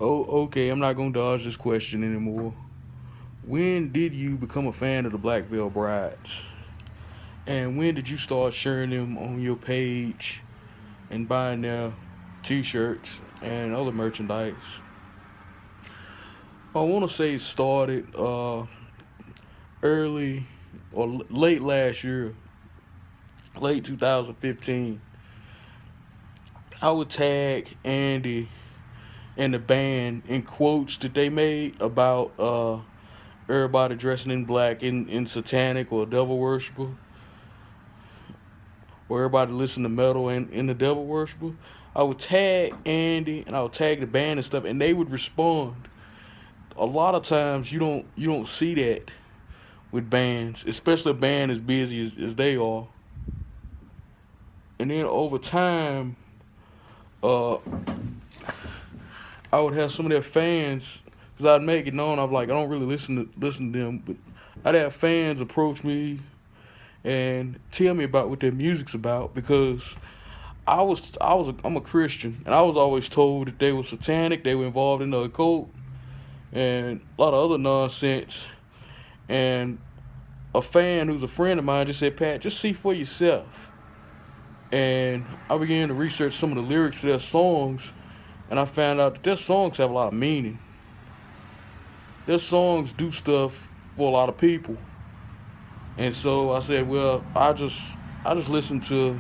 Oh, okay, I'm not gonna dodge this question anymore. When did you become a fan of the Black Veil Brides? And when did you start sharing them on your page and buying their t-shirts and other merchandise? I want to say it started early or late last year, late 2015. I would tag Andy and the band in quotes that they made about everybody dressing in black in satanic or devil worshiper, or everybody listen to metal and in the devil worshiper. I would tag Andy and I would tag the band and stuff, and they would respond. A lot of times you don't see that with bands, especially a band as busy as they are. And then over time, uh, I would have some of their fans, because I'd make it known I'm like I don't really listen to them, but I'd have fans approach me and tell me about what their music's about, because I'm a Christian, and I was always told that they were satanic, they were involved in the occult, and a lot of other nonsense. And a fan who's a friend of mine just said, "Pat, just see for yourself." And I began to research some of the lyrics to their songs, and I found out that their songs have a lot of meaning. Their songs do stuff for a lot of people. And so I said, well, I just listened to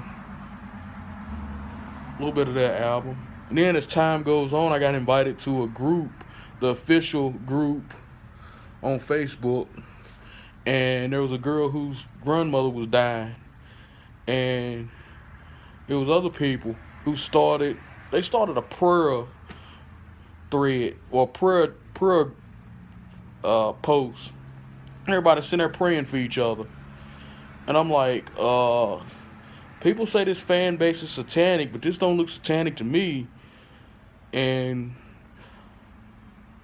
a little bit of that album. And then as time goes on, I got invited to a group, the official group on Facebook. And there was a girl whose grandmother was dying. And it was other people who they started a prayer thread or prayer post. Everybody sitting there praying for each other. And I'm like, people say this fan base is satanic, but this don't look satanic to me. And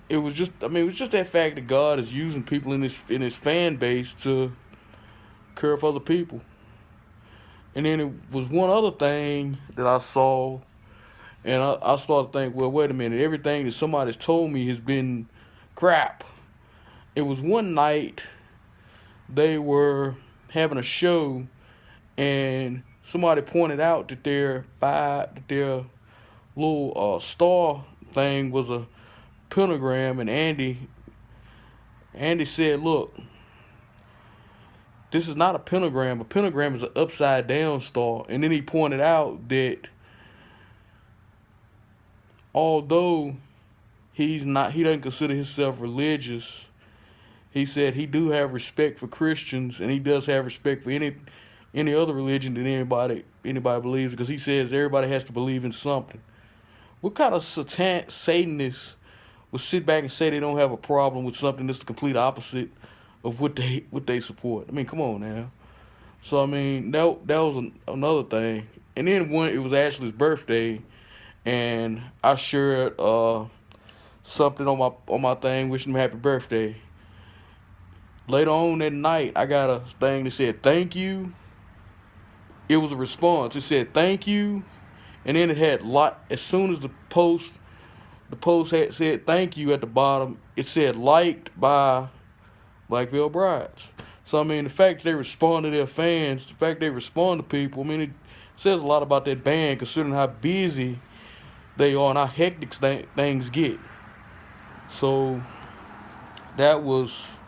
it was just that fact that God is using people in his fan base to care for other people. And then it was one other thing that I saw, and I started to think, well, wait a minute, everything that somebody's told me has been crap. It was one night they were having a show, and somebody pointed out that their little star thing was a pentagram, and Andy said, "Look, this is not a pentagram. A pentagram is an upside down star." And then he pointed out that although he doesn't consider himself religious, he said he do have respect for Christians, and he does have respect for any other religion that anybody believes, because he says everybody has to believe in something. What kind of Satanists would sit back and say they don't have a problem with something that's the complete opposite of what they support? I mean, come on now. So I mean, that was another thing. And then when it was Ashley's birthday, and I shared something on my thing wishing him happy birthday. Later on that night, I got a thing that said thank you. It was a response. It said thank you, and then it had as soon as the post had said thank you at the bottom, it said liked by Black Veil Brides. So I mean, the fact that they respond to their fans, the fact they respond to people, I mean, it says a lot about that band, considering how busy they are and how hectic things get. So that was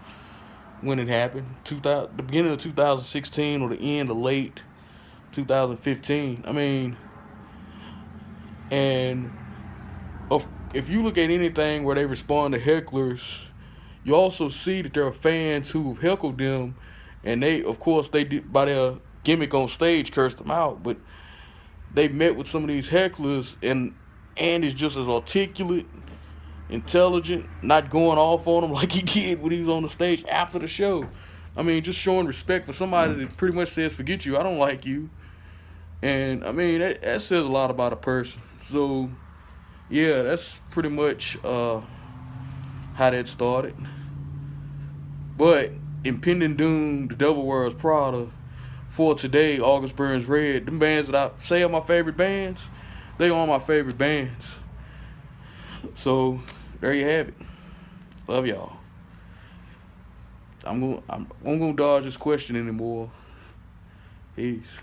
when it happened. The beginning of 2016 or the end of late 2015. I mean, and if you look at anything where they respond to hecklers, you also see that there are fans who have heckled them, and they, of course, they did by their gimmick on stage cursed them out. But they met with some of these hecklers, and Andy's just as articulate, intelligent, not going off on them like he did when he was on the stage after the show. I mean, just showing respect for somebody that pretty much says, "Forget you, I don't like you." And I mean, that says a lot about a person. So yeah, that's pretty much how that started. But Impending Doom, The Devil Wears Prada, For Today, August Burns Red, them bands that I say are my favorite bands, they are my favorite bands. So there you have it. Love y'all. I'm gonna dodge this question anymore. Peace.